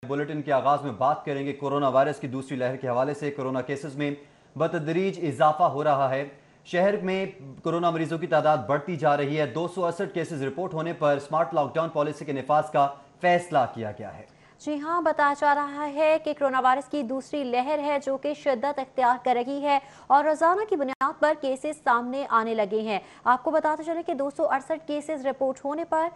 Bulletin के आगाज में बात करेंगे कोरोना वायरस की दूसरी लहर के हवाले से। कोरोना केसेस में बतदरीज इजाफा हो रहा है। शहर में कोरोना मरीजों की तादाद बढ़ती जा रही है। 268 केसेस रिपोर्ट होने पर स्मार्ट लॉकडाउन पॉलिसी के निफाज का फैसला किया गया है। जी हाँ, बताया जा रहा है कि कोरोना वायरस की दूसरी लहर है जो कि शिद्दत इख्तियार कर रही है और रोजाना की बुनियाद पर केसेस सामने आने लगे हैं। आपको बताते चले कि 268 केसेस रिपोर्ट होने पर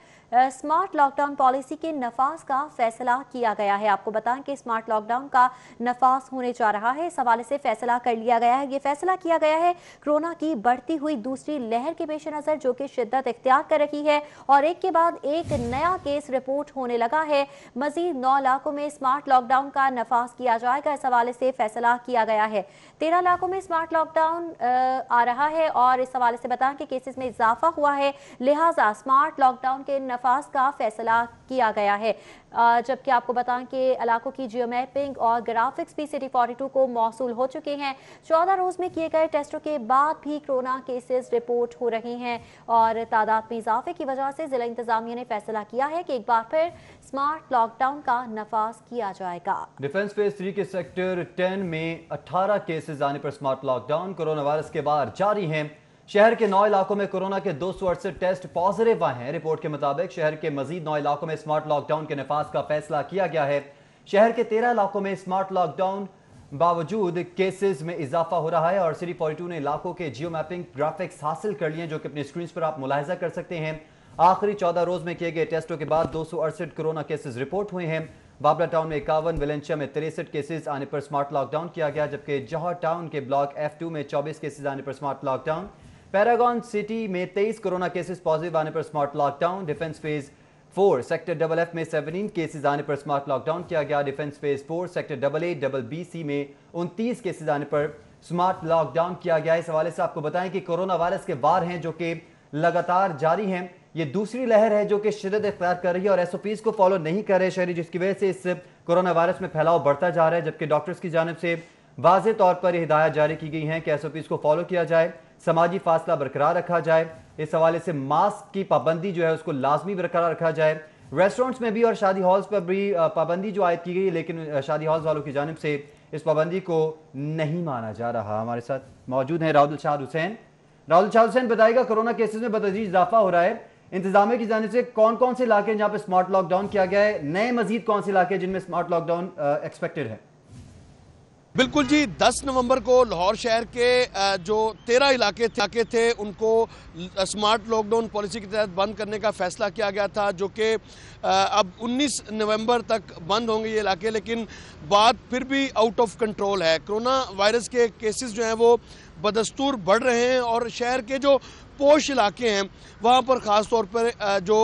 स्मार्ट लॉकडाउन पॉलिसी के नफाज का फैसला किया गया है। आपको बताएं कि स्मार्ट लॉकडाउन का नफाज होने जा रहा है, इस हवाले से फैसला कर लिया गया है। ये फैसला किया गया है कोरोना की बढ़ती हुई दूसरी लहर के पेश नजर जो कि शिद्दत इख्तियार कर रही है और एक के बाद एक नया केस रिपोर्ट होने लगा है। मजीद 9 इलाकों में स्मार्ट लॉकडाउन का नफाज किया जाएगा, इस हवाले से फैसला किया गया है। 13 इलाकों में स्मार्ट लॉकडाउन आ रहा है और इस हवाले से बताएं कि केसेस में इजाफा हुआ है, लिहाजा स्मार्ट लॉकडाउन के नफाज का फैसला किया गया है। जबकि आपको बताएं कि इलाकों की जियो मैपिंग और ग्राफिक्स भी सिटी 42 को मौसूल हो चुके हैं। 14 रोज में किए गए टेस्टों के बाद भी कोरोना केसेस रिपोर्ट हो रहे हैं और तादाद में इजाफे की वजह से जिला इंतजामिया ने फैसला किया है कि एक बार फिर स्मार्ट लॉकडाउन का नफाज किया जाएगा। डिफेंस फेज 3 के सेक्टर 10 में 18 केसेस आने पर स्मार्ट लॉकडाउन कोरोना वायरस के बाद जारी हैं। शहर के 9 इलाकों में कोरोना के 268 टेस्ट पॉजिटिव आए हैं। रिपोर्ट के मुताबिक शहर के मजीद 9 इलाकों में स्मार्ट लॉकडाउन के नफाज का फैसला किया गया है। शहर के 13 इलाकों में स्मार्ट लॉकडाउन बावजूद केसेस में इजाफा हो रहा है और सिटी 42 ने इलाकों के जियो मैपिंग ग्राफिक्स हासिल कर लिए जो कि अपनी स्क्रीन पर आप मुलाहिजा कर सकते हैं। आखिरी 14 रोज में किए गए टेस्टों के बाद 268 कोरोना केसेस रिपोर्ट हुए हैं। बाबरा टाउन में 51, विलेंशिया में 63 केसेस आने पर स्मार्ट लॉकडाउन किया गया, जबकि जौहर टाउन के ब्लॉक F2 में 24 केसेस आने पर स्मार्ट लॉकडाउन। पैरागॉन सिटी में 23 कोरोना केसेस पॉजिटिव आने पर smart lockdown. Defence phase 4 sector FF में 17 केसेस आने पर स्मार्ट लॉकडाउन किया गया। Defence phase 4 sector AA BC में 29 केसेस आने पर स्मार्ट लॉकडाउन किया गया। इस हवाले से आपको बताएं कि कोरोना वायरस के वार हैं जो कि लगातार जारी हैं। ये दूसरी लहर है जो कि शिद्दत इख्तियार कर रही है और SOPs को फॉलो नहीं कर रहे शहरी, जिसकी वजह से इस कोरोना वायरस में फैलाव बढ़ता जा रहा है। जबकि डॉक्टर्स की जानिब से वाज़ेह तौर पर हिदायत जारी की गई हैं कि SOPs को फॉलो किया जाए, समाजी फासला बरकरार रखा जाए। इस हवाले से मास्क की पाबंदी जो है उसको लाजमी बरकरार रखा जाए। रेस्टोरेंट्स में भी और शादी हॉल्स पर भी पाबंदी जो आयद की गई, लेकिन शादी हॉल्स वालों की जानिब से इस पाबंदी को नहीं माना जा रहा। हमारे साथ मौजूद हैं राहुल शाह हुसैन। राहुल शाह हुसैन, बताइएगा कोरोना केसेस में बतदरीज इजाफा हो रहा है, इंतजामिया की जानिब से कौन कौन से इलाके जहां पे स्मार्ट लॉकडाउन किया गया है, नए मजीद कौन से इलाके जिनमें स्मार्ट लॉकडाउन एक्सपेक्टेड है? बिल्कुल जी, 10 नवंबर को लाहौर शहर के जो 13 इलाके थे उनको स्मार्ट लॉकडाउन पॉलिसी के तहत बंद करने का फैसला किया गया था, जो कि अब 19 नवंबर तक बंद होंगे ये इलाके। लेकिन बात फिर भी आउट ऑफ कंट्रोल है। कोरोना वायरस के केसेस जो हैं वो बदस्तूर बढ़ रहे हैं और शहर के जो पोश इलाके हैं वहाँ पर ख़ास तौर पर जो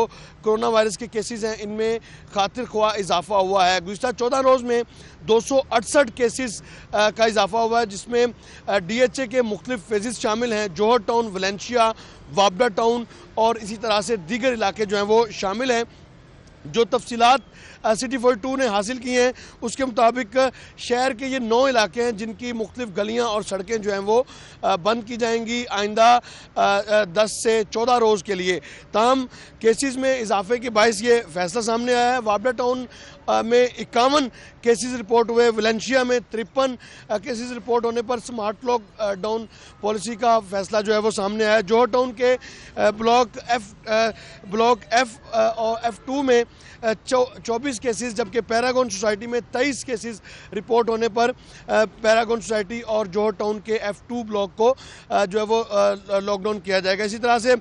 कोरोना वायरस के केसेस हैं इनमें खातिर ख्वाह इजाफा हुआ है। गुज़िश्ता 14 रोज़ में 268 केसेस का इजाफा हुआ है, जिसमें DHA के मुख्तलिफ फेजेस शामिल हैं। जौहर टाउन, वलेंशिया, बाबरा टाउन और इसी तरह से दीगर इलाके जो हैं वो शामिल हैं। जो तफसीलात सिटी 42 ने हासिल की हैं उसके मुताबिक शहर के ये 9 इलाके हैं जिनकी मुख्तलिफ गलियां और सड़कें जो हैं वो बंद की जाएंगी आइंदा 10 से 14 रोज़ के लिए। ताहम केसेस में इजाफे के बायस ये फैसला सामने आया है। बाबरा टाउन में 51 केसेस रिपोर्ट हुए, वलेंशिया में 53 केसेस रिपोर्ट होने पर स्मार्ट लॉकडाउन पॉलिसी का फैसला जो है वो सामने आया। जौहर टाउन के ब्लॉक F और F2 में 24 केसेस, जबकि पैरागॉन सोसाइटी में 23 केसेस रिपोर्ट होने पर पैरागॉन सोसाइटी और जौहर टाउन के F2 ब्लॉक को जो है वो लॉकडाउन किया जाएगा। इसी तरह से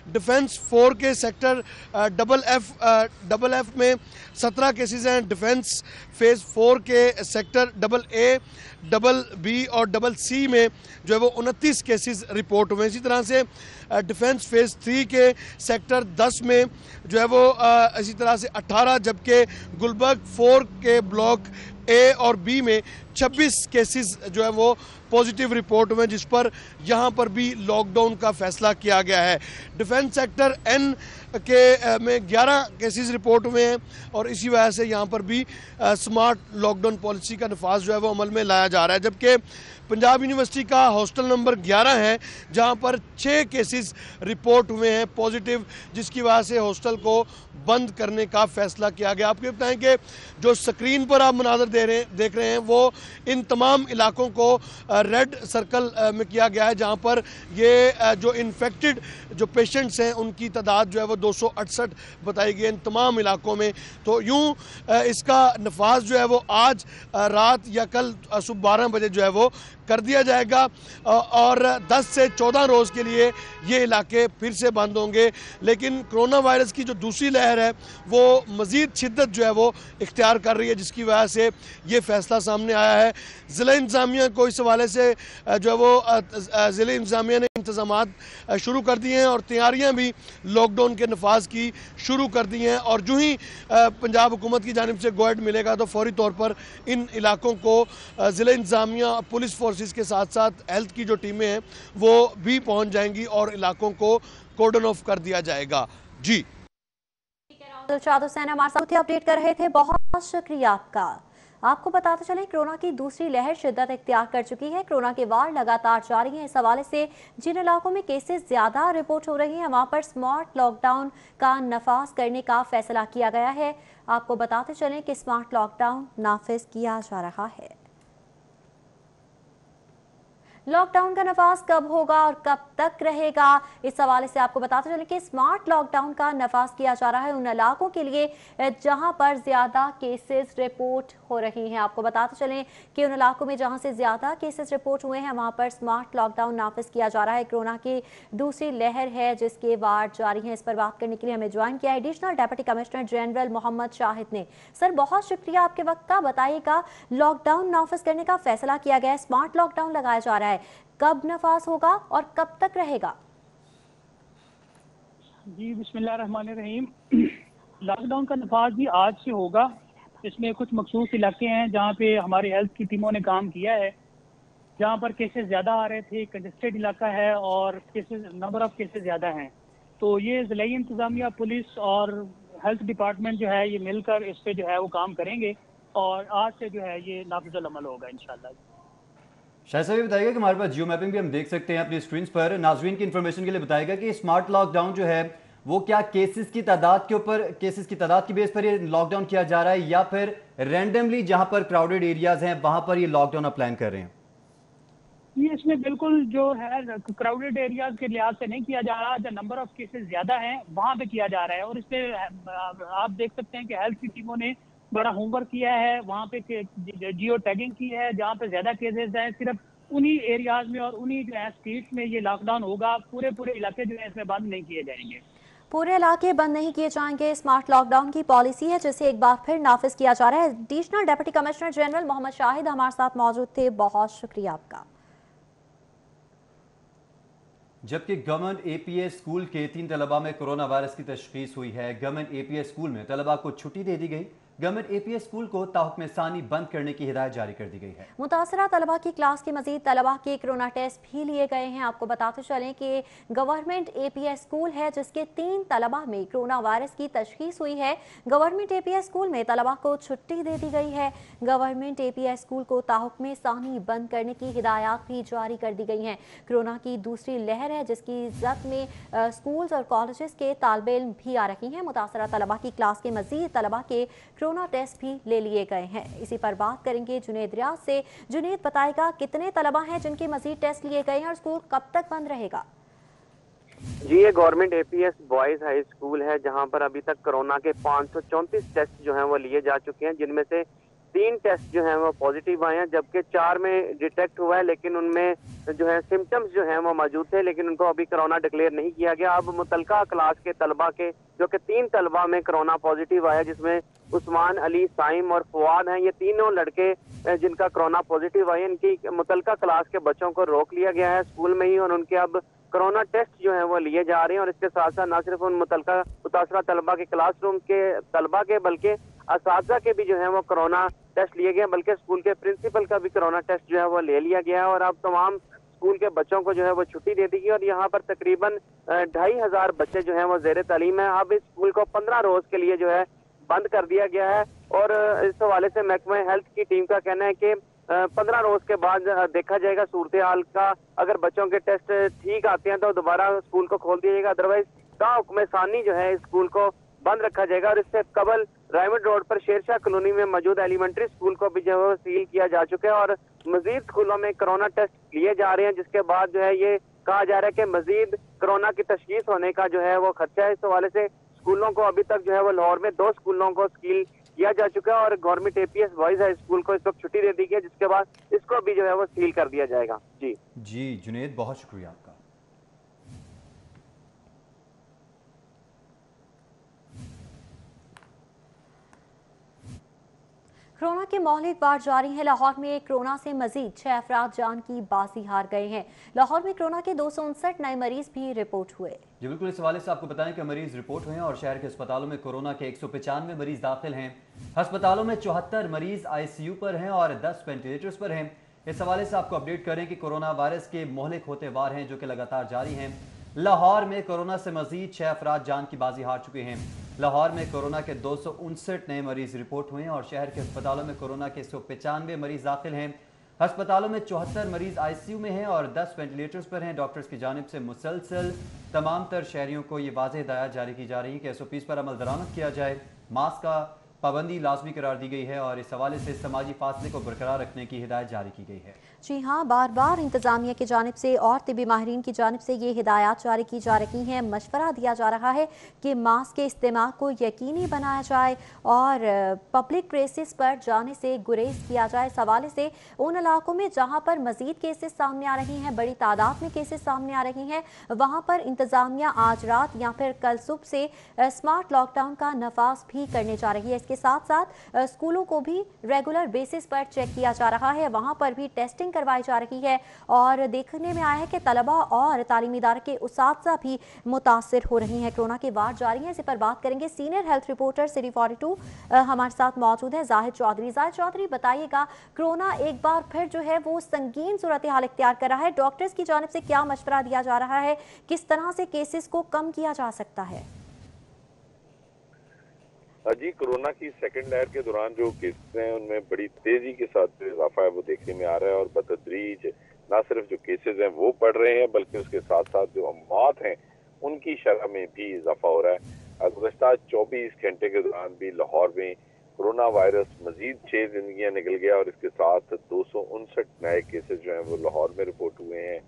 डिफेंस 4 के सेक्टर FF में 17 केसेस हैं। डिफेंस फेज 4 के सेक्टर AA BB और CC में जो है वो 29 केसेस रिपोर्ट हुए। इसी तरह से डिफेंस फेज 3 के सेक्टर 10 में जो है वो इसी तरह से 18, जबकि गुलबर्ग 4 के ब्लॉक ए और बी में 26 केसेस जो है वो पॉजिटिव रिपोर्ट हुए, जिस पर यहाँ पर भी लॉकडाउन का फैसला किया गया है। डिफेंस सेक्टर एन के में 11 केसेस रिपोर्ट हुए हैं और इसी वजह से यहाँ पर भी स्मार्ट लॉकडाउन पॉलिसी का नफाज जो है वो अमल में लाया जा रहा है। जबकि पंजाब यूनिवर्सिटी का हॉस्टल नंबर 11 है, जहाँ पर 6 केसेस रिपोर्ट हुए हैं पॉजिटिव, जिसकी वजह से हॉस्टल को बंद करने का फैसला किया गया। आपको बताएं कि जो स्क्रीन पर आप मनाजर देख रहे हैं वो इन तमाम इलाकों को रेड सर्कल में किया गया है, जहाँ पर ये जो इन्फेक्टेड जो पेशेंट्स हैं उनकी तादाद जो है वो 268 बताई गई है इन तमाम इलाकों में। तो यूँ इसका नफाज जो है वो आज रात या कल सुबह 12 बजे जो है वो कर दिया जाएगा और 10 से 14 रोज़ के लिए ये इलाके फिर से बंद होंगे। लेकिन कोरोना वायरस की जो दूसरी लहर है वो मज़ीद शिद्दत जो है वो इख्तियार कर रही है, जिसकी वजह से ये फैसला सामने आया है। ज़िला इंतज़ामिया को इस हवाले से जो है वो ज़िला इंतज़ामिया ने इंतज़ामात शुरू कर दिए हैं और तैयारियाँ भी लॉकडाउन के नफाज की शुरू कर दी हैं। और जो ही पंजाब हुकूमत की जानिब से गोएड मिलेगा तो फौरी तौर पर इन इलाकों को ज़िला इंतज़ामिया, पुलिस फोर्सेस के साथ साथ हेल्थ की जो टीमें हैं वो भी पहुंच जाएंगी और इलाकों को कॉर्डन ऑफ कर दिया जाएगा। जी दिलशाद हुसैन हमारे साथ अपडेट कर रहे थे, बहुत शुक्रिया आपका। आपको बताते चलें कोरोना की दूसरी लहर शिद्दत इख्तियार कर चुकी है। कोरोना के वार लगातार जारी हैं। इस हवाले से जिन इलाकों में केसेस ज्यादा रिपोर्ट हो रही हैं वहां पर स्मार्ट लॉकडाउन का नफाज करने का फैसला किया गया है। आपको बताते चलें कि स्मार्ट लॉकडाउन नाफिज किया जा रहा है। लॉकडाउन का नफाज कब होगा और कब तक रहेगा, इस हवाले से आपको बताते चलें कि स्मार्ट लॉकडाउन का नफाज किया जा रहा है उन इलाकों के लिए जहां पर ज्यादा केसेस रिपोर्ट हो रही हैं। आपको बताते चलें कि उन इलाकों में जहां से ज्यादा केसेस रिपोर्ट हुए हैं वहां पर स्मार्ट लॉकडाउन नाफिज किया जा रहा है। कोरोना की दूसरी लहर है जिसके वार जारी हैं। इस पर बात करने के लिए हमें ज्वाइन किया additional deputy commissioner general Mohammad Shahid ने। सर, बहुत शुक्रिया आपके वक्त का। बताइएगा, लॉकडाउन नाफिज करने का फैसला किया गया है, स्मार्ट लॉकडाउन लगाया जा रहा है, कब नफाज होगा और कब तक रहेगा? जी बिस्मिल्लाहिर्रहमानिर्रहीम। लॉकडाउन का नफाज भी आज से होगा। इसमें कुछ मखसूस इलाके हैं जहाँ पे हमारी हेल्थ की टीमों ने काम किया है, जहाँ पर केसेस ज़्यादा आ रहे थे, कंजेस्टेड इलाका है और केसेस नंबर ऑफ केसेस ज़्यादा हैं। तो ये ज़िलाई इंतज़ामिया, पुलिस और हेल्थ डिपार्टमेंट जो है ये मिलकर इस पर जो है वो काम करेंगे और आज से जो है ये नाफिजुल अमल होगा इंशाल्लाह। शायद साहब ये बताइएगा कि हमारे पास जियो मैपिंग भी हम देख सकते हैं अपनी स्क्रीन पर। नाजरीन की इन्फॉर्मेशन के लिए बताएगा कि स्मार्ट लॉकडाउन जो है वो क्या केसेस की तादाद के ऊपर, केसेस की तादाद की बेस पर ये लॉकडाउन किया जा रहा है या फिर रैंडमली जहां पर क्राउडेड एरियाज हैं वहां पर ये लॉकडाउन आप प्लान कर रहे हैं? ये इसमें बिल्कुल जो है क्राउडेड एरियाज के लिहाज से नहीं किया जा रहा। जो नंबर ऑफ केसेस ज्यादा हैं वहां पे किया जा रहा है और इसमें आप देख सकते हैं कि हेल्थ की टीमों ने बड़ा होमवर्क किया है। वहाँ पे जियो टैगिंग की है, जहाँ पे ज्यादा केसेस हैं सिर्फ उन्हीं एरियाज में और उन्हीं जो है स्ट्रीट्स में ये लॉकडाउन होगा। पूरे इलाके जो है इसमें बंद नहीं किए जाएंगे। पूरे इलाके बंद नहीं किए जाएंगे। स्मार्ट लॉकडाउन की पॉलिसी है जिसे एक बार फिर नाफिज किया जा रहा है। Additional deputy commissioner general Mohammad Shahid हमारे साथ मौजूद थे, बहुत शुक्रिया आपका। जबकि गवर्नमेंट एपीएस स्कूल के 3 तलबा में कोरोना वायरस की तशखीस हुई है। गवर्नमेंट एपीएस स्कूल में तलबा को छुट्टी दे दी गई। गवर्नमेंट एपीएस स्कूल को ताहुक्म सानी बंद करने की हिदायत जारी कर दी गई है। मुतासरा तलबा की क्लास के मजीद तलबा के कोरोना टेस्ट भी लिए गए हैं। आपको बताते चलें कि गवर्नमेंट एपीएस स्कूल है जिसके 3 तलबा में कोरोना वायरस की तशखीस हुई है। गवर्नमेंट एपीएस स्कूल में तलबा को छुट्टी दे दी गई है। गवर्नमेंट एपीएस स्कूल को ताहुक्म सानी बंद करने की हिदायत भी जारी कर दी गई हैं। कोरोना की दूसरी लहर है जिसकी जद में स्कूल्स और कॉलेजेस के तालिब इल्म भी आ रही हैं। मुतासरा तलबा की क्लास के मजीद तलबा के कोरोना टेस्ट भी ले लिए गए हैं। इसी पर बात करेंगे जुनेद रियाज से। जुनेद, बताएगा कितने तलबा हैं जिनके मजीद टेस्ट लिए गए हैं और स्कूल कब तक बंद रहेगा? जी, ये government APS boys high school है जहां पर अभी तक कोरोना के 534 टेस्ट जो हैं वो लिए जा चुके हैं, जिनमें से 3 टेस्ट जो हैं वो पॉजिटिव आए हैं, जबकि 4 में डिटेक्ट हुआ है लेकिन उनमें जो है सिम्टम्स जो हैं वो मौजूद थे लेकिन उनको अभी कोरोना डिक्लेयर नहीं किया गया। अब मुतलका क्लास के तलबा के जो कि 3 तलबा में कोरोना पॉजिटिव आया, जिसमें उस्मान, अली, साइम और फवाद हैं, ये तीनों लड़के जिनका कोरोना पॉजिटिव आया, इनकी मुतलका क्लास के बच्चों को रोक लिया गया है स्कूल में ही और उनके अब कोरोना टेस्ट जो हैं वो लिए जा रहे हैं। और इसके साथ साथ न सिर्फ उन मुतासरा तलबा के क्लासरूम के तलबा के बल्कि असातिज़ा के भी जो है वो कोरोना टेस्ट लिए गए, बल्कि स्कूल के प्रिंसिपल का भी कोरोना टेस्ट जो है वो ले लिया गया है। और अब तमाम स्कूल के बच्चों को जो है वो छुट्टी दे दी गई और यहाँ पर तकरीबन 2500 बच्चे जो हैं वो जेर तालीम है। अब इस स्कूल को 15 रोज के लिए जो है बंद कर दिया गया है। और इस हवाले से महकमा हेल्थ की टीम का कहना है कि 15 रोज के बाद देखा जाएगा सूरत हाल का। अगर बच्चों के टेस्ट ठीक आते हैं तो दोबारा स्कूल को खोल दिया जाएगा, अदरवाइज का हुक्म सानी जो है इस स्कूल को बंद रखा जाएगा। और इससे कबल रायमंड रोड पर शेरशाह कॉलोनी में मौजूद एलिमेंट्री स्कूल को भी जो है सील किया जा चुका है और मजीद स्कूलों में कोरोना टेस्ट लिए जा रहे हैं, जिसके बाद जो है ये कहा जा रहा है कि मजीद कोरोना की तशखीस होने का जो है वो खर्चा है। इस हवाले से स्कूलों को अभी तक जो है वो लाहौर में 2 स्कूलों को सील किया जा चुका है और government APS boys high school को इस वक्त छुट्टी दे दी गई है, जिसके बाद इसको भी जो है वो सील कर दिया जाएगा। जी जुनेद, बहुत शुक्रिया आपका। कोरोना के मौलिक बार जारी है। लाहौर में कोरोना से मजीद 6 अफराद जान की बाजी हार गए हैं। लाहौर में कोरोना के 259 नए मरीज भी रिपोर्ट हुए। जी बिल्कुल, इस हवाले से आपको बताएं कि मरीज रिपोर्ट हुए हैं और शहर के अस्पतालों में कोरोना के 195 मरीज दाखिल हैं। अस्पतालों में 74 मरीज ICU पर हैं और 10 वेंटिलेटर्स पर हैं। इस हवाले से आपको अपडेट करें कि कोरोना वायरस के मोहलिक होते वार हैं जो कि लगातार जारी हैं। लाहौर में कोरोना से मजीद 6 अफराद जान की बाजी हार चुके हैं। लाहौर में कोरोना के 259 नए मरीज रिपोर्ट हुए हैं और शहर के अस्पतालों में कोरोना के 195 मरीज दाखिल हैं। अस्पतालों में 74 मरीज ICU में हैं और 10 वेंटिलेटर्स पर हैं। डॉक्टर्स की जानिब से मुसलसल तमाम तर शहरियों को ये वाज़ेह हिदायत जारी की जा रही है कि SOPs पर अमल दरामद किया जाए, मास्क का पाबंदी लाजमी करार दी गई है और इस हवाले से समाजी फासले को बरकरार रखने की हिदायत जारी की गई है। जी हाँ, बार बार इंतजामिया की जानिब से और तिबी माहिरीन की जानिब से ये हिदायत जारी की जा रही हैं। मशवरा दिया जा रहा है कि मास्क के इस्तेमाल को यकीनी बनाया जाए और पब्लिक प्लेसेस पर जाने से गुरेज किया जाए। इस हवाले से उन इलाकों में जहाँ पर मजीद केसेस सामने आ रही हैं, बड़ी तादाद में केसेस सामने आ रही हैं, वहाँ पर इंतजामिया आज रात या फिर कल सुबह से स्मार्ट लॉकडाउन का नफाज भी करने जा रही है। इसके साथ साथ स्कूलों को भी रेगुलर बेसिस पर चेक किया जा रहा है, वहाँ पर भी टेस्टिंग करवाई जा रही है और देखने में आया है कि तलबा और तालीमी इदारे के उसातिज़ा भी मुतासिर हो रही हैं। कोरोना के वार जारी हैं, इस पर बात करेंगे। सीनियर हेल्थ रिपोर्टर सिटी 42 हमारे साथ मौजूद है जाहिद चौधरी। जाहिद चौधरी, बताइएगा, कोरोना एक बार फिर जो है वो संगीन सूरत हाल इख्तियार कर रहा है। डॉक्टर्स की जानिब से क्या मशवरा दिया जा रहा है, किस तरह से केसेस को कम किया जा सकता है? जी, कोरोना की सेकंड लहर के दौरान जो केसेस हैं उनमें बड़ी तेजी के साथ जो इजाफा है वो देखने में आ रहा है और बतदरीज ना सिर्फ जो केसेस हैं वो बढ़ रहे हैं बल्कि उसके साथ साथ जो मौत हैं उनकी शरह में भी इजाफा हो रहा है। गुज़श्ता 24 घंटे के दौरान भी लाहौर में कोरोना वायरस मजीद 6 जिंदगियां निकल गया और इसके साथ 259 नए केसेस जो हैं वो लाहौर में रिपोर्ट हुए हैं।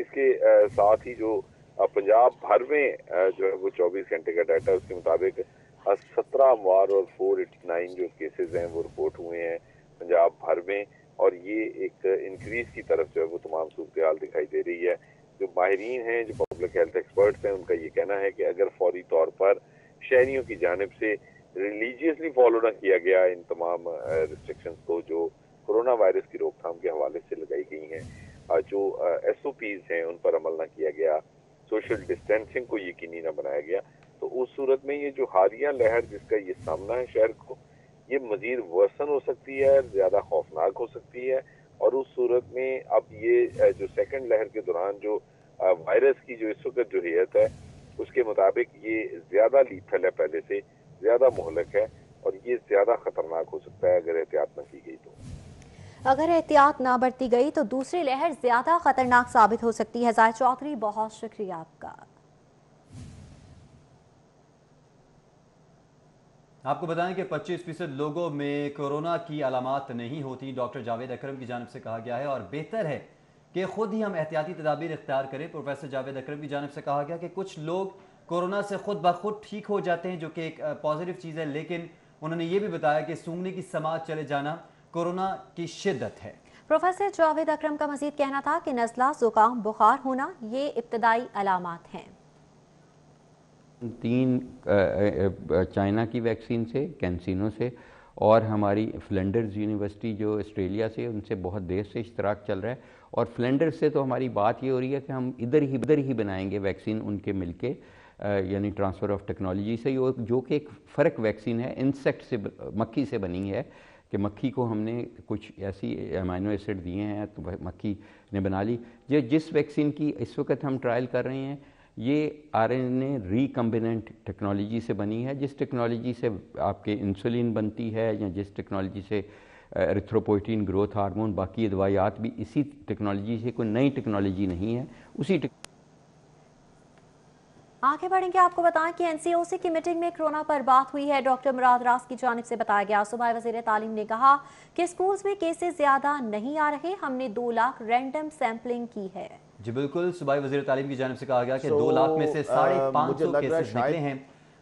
इसके साथ ही जो पंजाब भर में जो है वो 24 घंटे का डाटा उसके मुताबिक 17 अमवार और 489 जो केसेस हैं वो रिपोर्ट हुए हैं पंजाब भर में और ये एक इंक्रीज की तरफ जो है वो तमाम सूरत हाल दिखाई दे रही है। जो माहिरीन हैं, जो पब्लिक हेल्थ एक्सपर्ट्स हैं, उनका ये कहना है कि अगर फौरी तौर पर शहरियों की जानिब से रिलीजियसली फॉलो ना किया गया इन तमाम रिस्ट्रिक्शंस को जो कोरोना वायरस की रोकथाम के हवाले से लगाई गई हैं, जो SOPs हैं उन पर अमल ना किया गया, सोशल डिस्टेंसिंग को यकीनी ना बनाया गया, तो उस सूरत में ये जो हालिया लहर जिसका ये सामना है शहर को, ये मजीद वर्सन हो सकती है, ज्यादा खौफनाक हो सकती है और उस सूरत में अब ये जो सेकंड लहर के दौरान जो वायरस की जो इस वक्त जो हैत है उसके मुताबिक ये ज्यादा लीथल है, पहले से ज्यादा मोहलक है और ये ज्यादा खतरनाक हो सकता है अगर एहतियात न की गई तो। अगर एहतियात ना बरती गई तो दूसरी लहर ज्यादा खतरनाक साबित हो सकती है। जाहिद चौधरी, बहुत शुक्रिया आपका। आपको बताएं कि 25% लोगों में कोरोना की अलामात नहीं होती। डॉक्टर जावेद अकरम की जानिब से कहा गया है और बेहतर है कि खुद ही हम एहतियाती तदाबीर इख्तियार करें। प्रोफेसर जावेद अकरम की जानिब से कहा गया कि कुछ लोग कोरोना से खुद ब खुद ठीक हो जाते हैं, जो कि एक पॉजिटिव चीज़ है, लेकिन उन्होंने ये भी बताया कि सूंघने की समाज चले जाना कोरोना की शिद्दत है। प्रोफेसर जावेद अकरम का मजीद कहना था कि नज़ला, जुकाम, बुखार होना ये इब्तदाई अलामात हैं। 3 चाइना की वैक्सीन से, कैंसिनो से और हमारी फ्लैंडर्स यूनिवर्सिटी जो ऑस्ट्रेलिया से, उनसे बहुत देर से इश्तराक चल रहा है और फ्लैंडर्स से तो हमारी बात ये हो रही है कि हम इधर ही बनाएंगे वैक्सीन उनके मिलके, यानी ट्रांसफ़र ऑफ टेक्नोलॉजी से, जो कि एक फ़र्क वैक्सीन है, इंसेक्ट से, मक्खी से बनी है, कि मक्खी को हमने कुछ ऐसी अमाइनो एसिड दिए हैं तो मक्खी ने बना ली। ये जिस वैक्सीन की इस वक्त हम ट्रायल कर रहे हैं ये RNA रिकम्बिनेंट टेक्नोलॉजी से बनी है, जिस टेक्नोलॉजी से आपके इंसुलिन बनती है या जिस टेक्नोलॉजी से एरिथ्रोपोइटिन ग्रोथ हार्मोन, बाकी दवाइयात भी इसी टेक्नोलॉजी से, कोई नई टेक्नोलॉजी नहीं है, उसी आगे बढ़ेंगे। आपको बताएं कि NCOC की मीटिंग में कोरोना पर बात हुई है। डॉक्टर मुराद रास की जानिब से बताया गया, सूबाई वज़ीर तालीम ने कहा कि स्कूल्स में केसेस ज्यादा नहीं आ रहे, हमने 2 लाख रैंडम सैंपलिंग की है। जी बिल्कुल, सूबाई वज़ीर तालीम की जानिब से कहा गया कि 2 लाख में से 550 केसेस निकले हैं।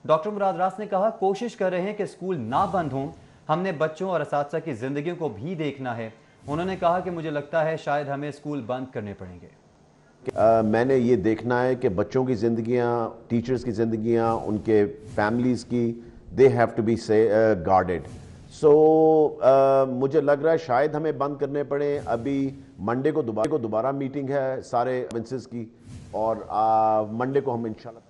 डॉक्टर मुराद रास ने कहा कोशिश कर रहे हैं कि स्कूल ना बंद हों, हमने बच्चों और असातिज़ा की जिंदगी को भी देखना है। उन्होंने कहा कि मुझे लगता है शायद हमें स्कूल बंद करने पड़ेंगे। मैंने ये देखना है कि बच्चों की ज़िंदगियाँ, टीचर्स की ज़िंदगियाँ, उनके फैमिलीज़ की, they have to be guarded. So मुझे लग रहा है शायद हमें बंद करने पड़े। अभी मंडे को दोबारा मीटिंग है सारे प्रोविंसेस की और मंडे को हम इंशाल्लाह।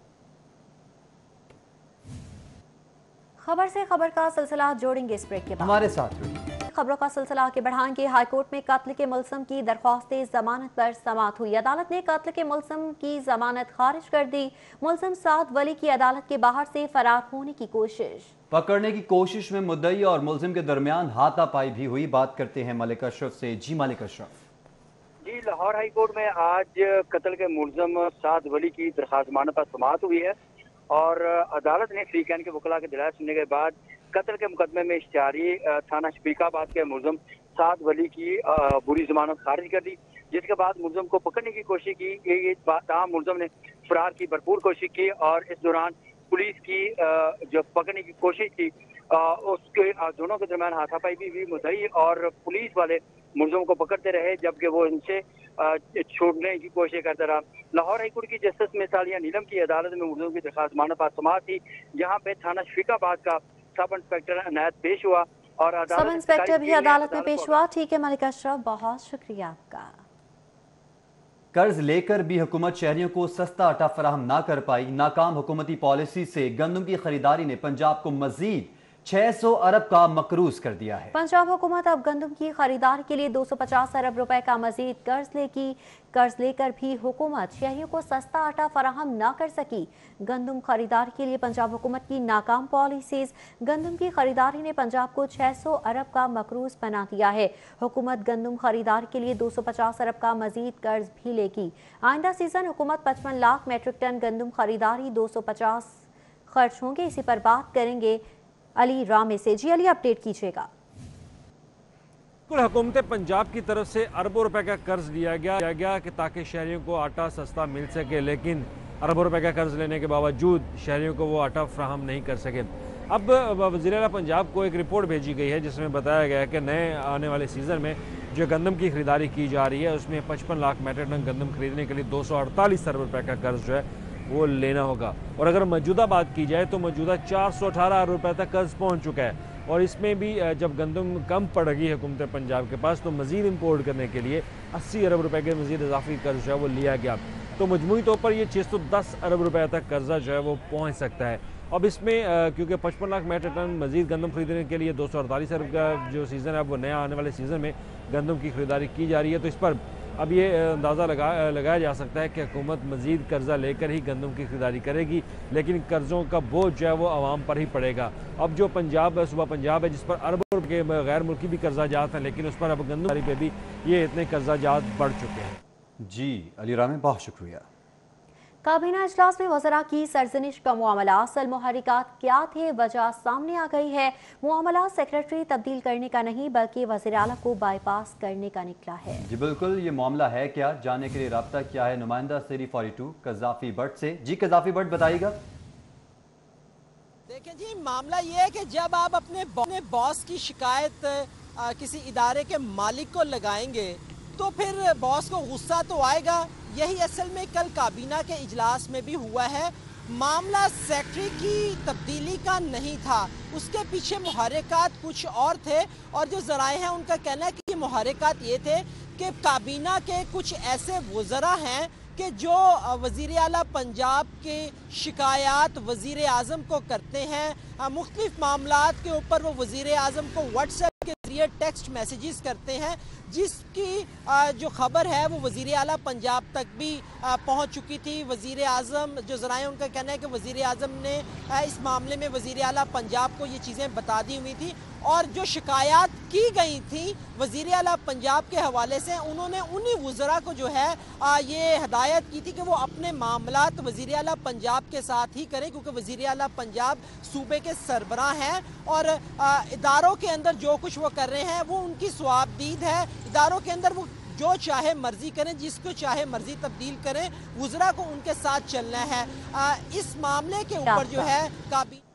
खबर से खबर का सिलसिला जोड़ेंगे इस ब्रेक के बाद। हमारे साथ रहिए। खबरों का सिलसिला आगे बढ़ाएंगे। हाईकोर्ट में कत्ल के मुलज़िम की दरख्वास्त जमानत पर समाअत हुई। अदालत ने कत्ल के मुलज़िम की जमानत खारिज कर दी। मुलज़िम साद वली की अदालत के बाहर से फरार होने की कोशिश। पकड़ने की कोशिश में मुद्दई और मुलजिम के दरमियान हाथापाई भी हुई। बात करते हैं मलिक अशरफ से। जी मलिक अशरफ। जी, लाहौर हाई कोर्ट में आज कत्ल के मुलजिम साद वली की दरख्वास्त जमानत पर समाअत हुई है और अदालत ने फ्रीकैन के वकला के दलाइल सुनने के बाद कत्ल के मुकदमे में इश्तिहारी थाना शफीकाबाद के मुलजिम साद वली की बुरी जमानत खारिज कर दी, जिसके बाद मुलजिम को पकड़ने की कोशिश की। ये तमाम मुलजिम ने फरार की भरपूर कोशिश की और इस दौरान पुलिस की जो पकड़ने की कोशिश की उसके दोनों के दरमियान हाथापाई भी हुई। मुद्दई और पुलिस वाले मुलजिम को पकड़ते रहे जबकि वो इनसे छोड़ने की कोशिश करता रहा। लाहौर हाईकोर्ट की जस्टिस मिसालिया नीलम की अदालत में मुलजिम की दरख्वास्त जमानत पर समाअत थी, जहाँ पे थाना शफीकाबाद का सब इंस्पेक्टर अनायत पेश हुआ और सब इंस्पेक्टर भी अदालत में पेश हुआ। ठीक है मलिक अशरफ, बहुत शुक्रिया आपका। कर्ज लेकर भी हुकूमत शहरियों को सस्ता आटा फराहम ना कर पाई। नाकाम हुकूमती पॉलिसी से गंदम की खरीदारी ने पंजाब को मजीद 600 अरब का मकरूज कर दिया है। पंजाब हुकूमत अब गंदम की खरीदारी के लिए 250 अरब रुपए का मजीद कर्ज लेकर भी हुकूमत शहरियों को सस्ता आटा फराहम न कर सकी। गंदम खरीदारी के लिए पंजाब हुकूमत की नाकाम पॉलिसीज गंदम की खरीदारी ने पंजाब को 600 अरब का मकरूज बना दिया है। हुकूमत गंदम खरीदारी के लिए 250 अरब का मजीद कर्ज भी लेगी। आइंदा सीजन हुकूमत 55 लाख मेट्रिक टन गंदम खरीदारी 250 खर्च होंगे। इसी पर बात करेंगे अली रामे से। जी अली, अपडेट कीजिएगा। हुकूमत पंजाब की तरफ से अरबों रुपए का कर्ज लिया गया कि ताकि शहरियों को आटा सस्ता मिल सके, लेकिन अरबों रुपए का कर्ज लेने के बावजूद शहरियों को वो आटा फ्राहम नहीं कर सके। अब वज़ीर आला पंजाब को एक रिपोर्ट भेजी गई है जिसमें बताया गया है कि नए आने वाले सीज़न में जो गंदम की खरीदारी की जा रही है उसमें 55 लाख मेट्रिक टन गंदम खरीदने के लिए 248 अरब रुपए का कर्ज जो है वो लेना होगा। और अगर मौजूदा बात की जाए तो मौजूदा 418 अरब रुपए तक कर्ज पहुंच चुका है और इसमें भी जब गंदम कम पड़ गई है हुकूमत पंजाब के पास तो मज़ीद इम्पोर्ट करने के लिए 80 अरब रुपए के मज़ीद इजाफी कर्ज जो है वो लिया गया। तो मजमूई तौर पर ये 610 अरब रुपए तक कर्जा जो है वो पहुँच सकता है। अब इसमें क्योंकि 55 लाख मेट्रिक टन मज़ीद गंदम खरीदने के लिए 248 अरब का जो सीज़न है वो नया आने वाले सीज़न में गंदम की खरीदारी की जा रही है। तो इस पर अब ये अंदाज़ा लगाया जा सकता है कि हुकूमत मज़ीद कर्जा लेकर ही गंदम की खरीदारी करेगी, लेकिन कर्ज़ों का बोझ जो है वो आवाम पर ही पड़ेगा। अब जो सूबा पंजाब है जिस पर अरबों के गैर मुल्की भी कर्जा जात हैं, लेकिन उस पर अब गंदम पे भी ये इतने कर्जा जात बढ़ चुके हैं। जी अली रामे, बहुत शुक्रिया। काबीना इजलास में वज़रा की सरजनिश का मामला, असल मुहर्रिकात क्या थे, वजह सामने आ गई है। मामला सेक्रेटरी तब्दील करने का नहीं बल्कि वज़ीर आला को बाईपास करने का निकला है। जी बिल्कुल, ये मामला है क्या, जानने के लिए रब्ता किया है नुमाइंदा सीरी 42 कज़ाफी भट्ट से। जी कज़ाफी भट्ट, बताइएगा। देखिए जी, मामला ये है कि जब आप अपने बॉस की शिकायत किसी इदारे के मालिक को लगाएंगे तो फिर बॉस को गुस्सा तो आएगा। यही असल में कल काबीना के इजलास में भी हुआ है। मामला सेक्रेटरी की तब्दीली का नहीं था, उसके पीछे मुहर्रिकात कुछ और थे और जो ज़राए हैं उनका कहना है कि मुहर्रिकात ये थे कि काबीना के कुछ ऐसे वज़रा हैं कि जो वज़ीर आला पंजाब के शिकायत वज़ीर आज़म को करते हैं, मुख्तलिफ मामलात के ऊपर वो वज़ीर आज़म को व्हाट्सएप के जरिए टेक्स्ट मैसेजेस करते हैं, जिसकी जो खबर है वो वज़ीर आला पंजाब तक भी पहुंच चुकी थी। वज़ीर आज़म जो ज़राए उनका कहना है कि वज़ीर आज़म ने इस मामले में वज़ीर आला पंजाब को ये चीज़ें बता दी हुई थी और जो शिकायत की गई थी वज़ीर आला पंजाब के हवाले से, उन्होंने उन्हीं वज़रा को जो है ये हदायत की थी कि वो अपने मामलात वज़ीर आला पंजाब के साथ ही करें, क्योंकि वज़ीर आला पंजाब सूबे के सरबराह हैं और इदारों के अंदर जो कुछ वो कर रहे हैं वो उनकी स्वाबदीद है। इदारों के अंदर वो जो चाहे मर्जी करें, जिसको चाहे मर्जी तब्दील करें, वज़रा को उनके साथ चलना है। इस मामले के ऊपर जो है काबीना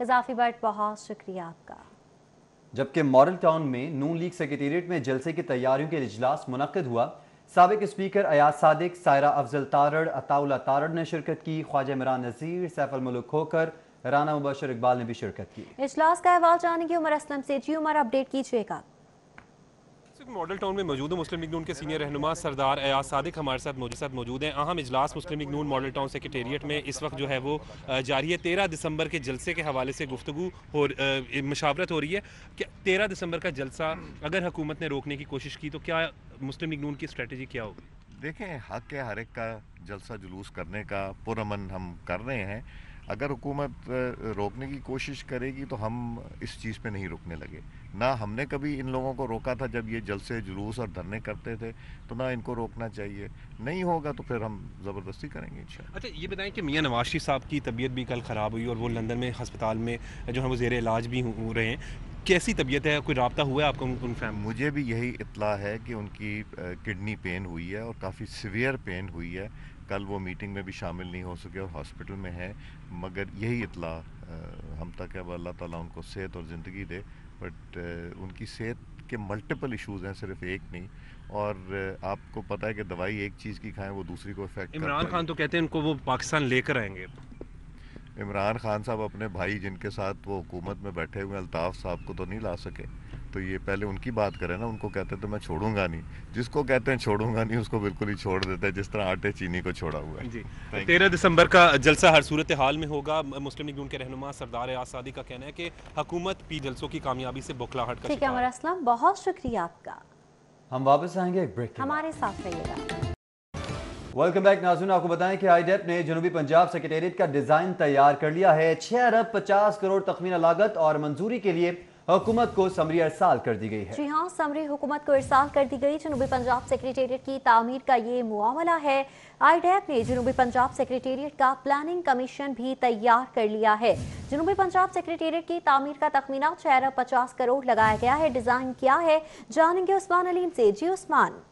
इजाफी बट बहुत शुक्रिया आपका। जबकि मॉडल टाउन में नून लीग सेक्रेटेरिएट में जलसे की तैयारियों के इजलास मुनक्किद हुआ। साबिक स्पीकर अयाज सादिक, सायरा अफजल तारड़, अताउल्ला तारड़ ने शिरकत की। ख्वाजा इमरान नज़ीर, सैफ अल मुल्क खोकर, राना मुबशर इकबाल ने भी शिरकत की। इजलास का अहवाल जानेंगे उमर असलम से। जी उमर, अपडेट कीजिएगा। मॉडल टाउन में मौजूद है मुस्लिम लीग नून के सीनियर रहनुमा सरदार अयाज सादिक हमारे साथ मौजूद हैं। अहम इजलास मुस्लिम लीग नून मॉडल टाउन सेक्रेटेरिएट में इस वक्त जो है वो जारी है। 13 दिसंबर के जलसे के हवाले से गुफ्तगू मशावरत हो रही है कि 13 दिसंबर का जलसा अगर हुकूमत ने रोकने की कोशिश की तो क्या मुस्लिम लीग नून की स्ट्रेटजी क्या होगी? देखें, हक है हर एक का जलसा जुलूस करने का, पुरअमन हम कर रहे हैं। अगर हुकूमत रोकने की कोशिश करेगी तो हम इस चीज़ पे नहीं रुकने लगे। ना हमने कभी इन लोगों को रोका था जब ये जलसे जुलूस और धरने करते थे, तो ना इनको रोकना चाहिए। नहीं होगा तो फिर हम ज़बरदस्ती करेंगे इंशाल्लाह। अच्छा, ये बताएं कि मियां नवाज शरीफ साहब की तबीयत भी कल ख़राब हुई और वो लंदन में हस्पताल में जो है वो ज़ेर इलाज भी हो रहे हैं। कैसी तबीयत है? कोई रब्ता हुआ है आपको उन फैमिली? मुझे भी यही इत्तला है कि उनकी किडनी पेन हुई है और काफ़ी सीवियर पेन हुई है। कल वो मीटिंग में भी शामिल नहीं हो सके और हॉस्पिटल में है, मगर यही इत्तला हम तक है। अल्लाह ताला उनको सेहत और ज़िंदगी दे। बट उनकी सेहत के मल्टीपल इश्यूज़ हैं, सिर्फ एक नहीं। और आपको पता है कि दवाई एक चीज़ की खाएं वो दूसरी को इफेक्ट। इमरान खान तो कहते हैं उनको वो पाकिस्तान लेकर आएंगे। इमरान खान साहब अपने भाई जिनके साथ वो हुकूमत में बैठे हुए अल्ताफ़ साहब को तो नहीं ला सके, तो ये पहले उनकी बात करें ना। उनको कहते तो मैं छोड़ूंगा नहीं, जिसको कहते हैं छोड़ूंगा नहीं उसको बिल्कुल ही छोड़ देते हैं, जिस तरह आटे चीनी को छोड़ा हुआ है। जी, 13 दिसंबर का जलसा हर सूरत हाल में होगा। मुस्लिम लीग नून के रहनुमा सरदार अयाज सादिक का कहना है कि हुकूमत पी जलसों की कामयाबी से बौखलाहट का ठीक है उमर असलम, बहुत शुक्रिया आपका। हम वापस आएंगे एक ब्रेक, हमारे साथ रहिएगा। वेलकम बैक नाज़रीन, आपको बताएं कि आईडेप ने जनूबी पंजाब सेक्रेटेरिएट का डिजाइन तैयार कर लिया है। 6 अरब 50 करोड़ तखमीना लागत और मंजूरी के लिए हुकूमत को समरी इरसाल कर दी गई है। जी हाँ, समरी हुकूमत को इरसाल कर दी गई। जनूबी पंजाब सेक्रेटेरिएट की तामीर का ये मुआमला है। आईडेप ने जनूबी पंजाब सेक्रेटेरिएट का प्लानिंग कमीशन भी तैयार कर लिया है। जनूबी पंजाब सेक्रेटेरिएट की तामीर का तखमीना 6 अरब 50 करोड़ लगाया गया है। डिजाइन क्या है जानेंगे उस्मान अलीम से। जी उस्मान।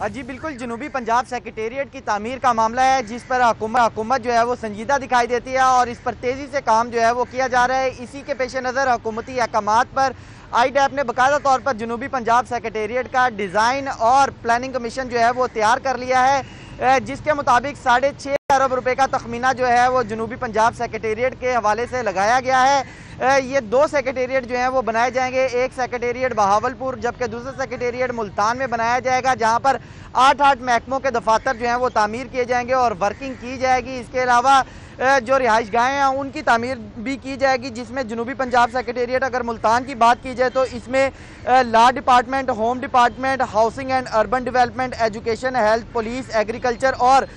जी बिल्कुल, जनूबी पंजाब सेक्रेटेरिएट की तामीर का मामला है जिस पर हुकूमत जो है वो संजीदा दिखाई देती है और इस पर तेज़ी से काम जो है वो किया जा रहा है। इसी के पेश नज़र हुकूमती अहकामात पर आईडेप ने बाकायदा तौर पर जनूबी पंजाब सेक्रेटेरिएट का डिज़ाइन और प्लानिंग कमीशन जो है वो तैयार कर लिया है, जिसके मुताबिक 6.5 अरब रुपए का तखमीना जो है वो जनूबी पंजाब सेक्रेटेरिएट के हवाले से लगाया गया है। ये 2 सेक्रेटेरिएट जो हैं वो बनाए जाएंगे। एक सेक्रेटेरिएट बहावलपुर जबकि दूसरा सेक्रेटेरिएट मुल्तान में बनाया जाएगा, जहां पर 8 महकमों के दफातर जो हैं वो तामीर किए जाएंगे और वर्किंग की जाएगी। इसके अलावा जो रिहाइश गाहें हैं उनकी तामीर भी की जाएगी, जिसमें जनूबी पंजाब सेक्रेटेरिएट अगर मुल्तान की बात की जाए तो इसमें law department, home department, housing and urban development, education, health, police, agriculture और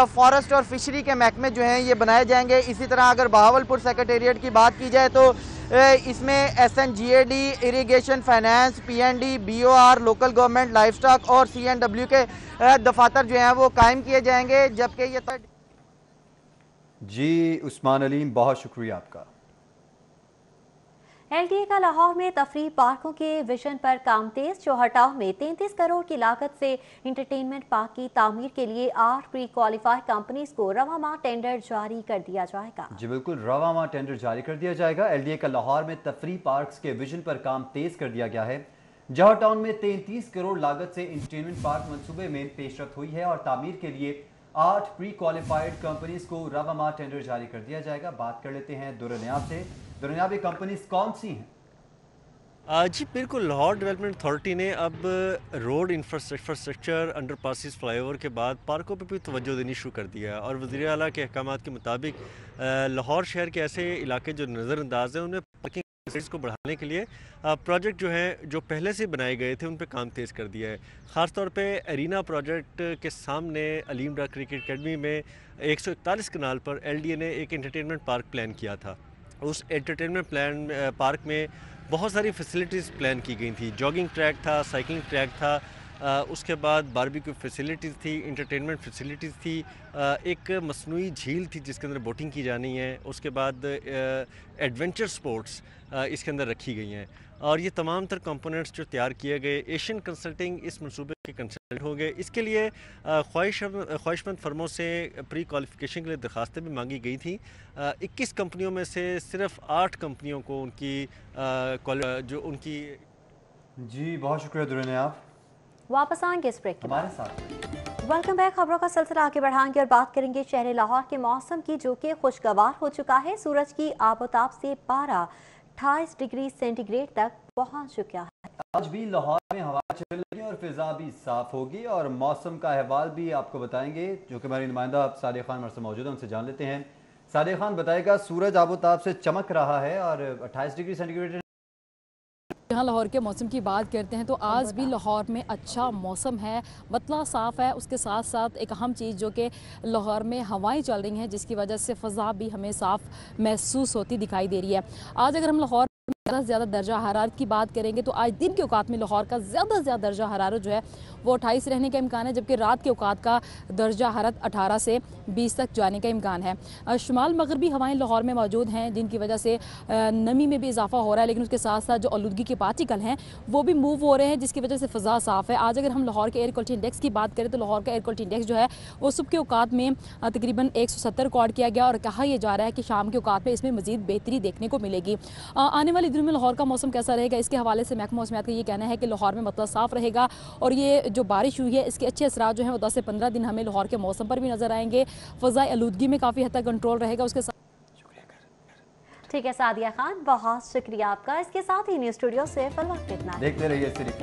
फॉरेस्ट और फिशरी के महकमे जो हैं ये बनाए जाएंगे। इसी तरह अगर बहावलपुर सेक्रेटेरिएट की बात की जाए तो इसमें SNGAD, irrigation, finance, PND, BOR, local government, life stock और CNW के दफातर जो हैं वो कायम किए जाएंगे। जबकि ये जी उस्मान अलीम, बहुत शुक्रिया आपका। LDA का लाहौर में तफरीह पार्कों के विजन पर काम तेज। चौहटाव में 33 करोड़ की लागत से इंटरटेनमेंट पार्क की तामीर के लिए 8 प्री क्वालिफाइड कंपनीज को रवा माह टेंडर जारी कर दिया जाएगा। जी बिल्कुल, रवा माह टेंडर जारी कर दिया जाएगा। LDA का लाहौर में तफरीह पार्क्स के विजन पर काम तेज कर दिया गया है। जौहर टाउन में 33 करोड़ लागत से इंटरटेनमेंट पार्क मंसूबे में पेशरफ्त हुई है और तामीर के लिए 8 प्री क्वालिफाइड कंपनीज को रवा माह टेंडर जारी कर दिया जाएगा। बात कर लेते हैं दुरनियाब से। दुरनियाब, कंपनीज कौन सी हैं? जी बिल्कुल, लाहौर डेवलपमेंट अथॉरिटी ने अब रोड इंफ्रास्ट्रक्चर, अंडरपासिस, फ्लाईओवर के बाद पार्कों पर भी तवज्जो देनी शुरू कर दिया है और वज़ीर आला के अहकामात के मुताबिक लाहौर शहर के ऐसे इलाके जो नज़रअंदाज हैं उनमें पार्किंग को बढ़ाने के लिए प्रोजेक्ट जो है जो पहले से बनाए गए थे उन पे काम तेज़ कर दिया है। ख़ासतौर पे एरिना प्रोजेक्ट के सामने अलीम डा क्रिकेट अकेडमी में 141 कनाल पर LDA ने एक एंटरटेनमेंट पार्क प्लान किया था। उस एंटरटेनमेंट पार्क में बहुत सारी फैसिलिटीज़ प्लान की गई थी। जॉगिंग ट्रैक था, साइकिलिंग ट्रैक था, उसके बाद बारबेक्यू फैसिलिटीज़ थी, इंटरटेनमेंट फैसिलिटीज़ थी, एक मसनूई झील थी जिसके अंदर बोटिंग की जानी है, उसके बाद एडवेंचर स्पोर्ट्स इसके अंदर रखी गई हैं। और ये तमाम तर कंपोनेंट्स जो तैयार किए गए, एशियन कंसल्टिंग इस मंसूबे के कंसल्टेंट हो गए। इसके लिए ख्वाहिशमंद फर्मों से प्री क्वालिफिकेशन के लिए दरखास्तें भी मांगी गई थी। 21 कंपनियों में से सिर्फ 8 कंपनियों को उनकी जो उनकी जी बहुत शुक्रिया दुर्ने, आप वापस आएंगे इस ब्रेक हमारे साथ। Welcome back. खबरों का सिलसिला आगे बढ़ाएंगे और बात करेंगे शहर लाहौर के मौसम की, जो कि खुशगवार हो चुका है। सूरज की आबोताब से पारा 28 डिग्री सेंटीग्रेड तक पहुंच चुका है। आज भी लाहौर में हवा चलेगी और फिजा भी साफ होगी और मौसम का अहवाल भी आपको बताएंगे, जो कि हमारी नुमाइंदा सादिक खान हमारे साथ मौजूद है, उनसे जान लेते हैं। सादिक खान बताएगा, सूरज आबोताब से चमक रहा है और 28 डिग्री सेंटीग्रेड यहाँ लाहौर के मौसम की बात करते हैं तो आज भी लाहौर में अच्छा मौसम है, मतला साफ़ है। उसके साथ साथ एक अहम चीज़ जो कि लाहौर में हवाएं चल रही हैं, जिसकी वजह से फ़ज़ा भी हमें साफ़ महसूस होती दिखाई दे रही है। आज अगर हम लाहौर ज़्यादा से ज़्यादा दर्जा हरारत की बात करेंगे तो आज दिन के औकात में लाहौर का ज़्यादा से ज़्यादा दर्जा हरारत जो है वो 28 रहने का इम्कान है, जबकि रात के औकात का दर्जा हरारत 18 से 20 तक जाने का इम्कान है। शुमाल मगरबी हवाएं लाहौर में मौजूद हैं, जिनकी वजह से नमी में भी इजाफा हो रहा है, लेकिन उसके साथ साथ जो आलूदगी के पार्टिकल हैं वो भी मूव हो रहे हैं, जिसकी वजह से फ़ज़ा साफ़ है। आज अगर हम लाहौर के एयर क्वालिटी इंडेक्स की बात करें तो लाहौर का एयर क्वालिटी इंडेक्स जो है वो सुबह के औकात में तकरीबन 170 रिकॉर्ड किया गया और कहा यह जा रहा है कि शाम के औकात में इसमें मज़ीद बेहतरी देखने को मिलेगी। आने वाले दिनों में लाहौर का मौसम कैसा रहेगा, इसके हवाले से महकमा मौसमियात का ये कहना है कि लाहौर में मतलब साफ़ रहेगा और ये जो बारिश हुई है इसके अच्छे असरात जो हैं वो 10 से 15 दिन हमें लाहौर के मौसम पर भी नजर आएंगे। फ़ज़ाई आलूदगी में काफ़ी हद तक कंट्रोल रहेगा। उसके साथ ठीक है सादिया खान, बहुत शुक्रिया आपका। इसके साथ ही न्यूज़ स्टूडियो से फिलहाल इतना। देखते रहिए सिटी पॉइंट।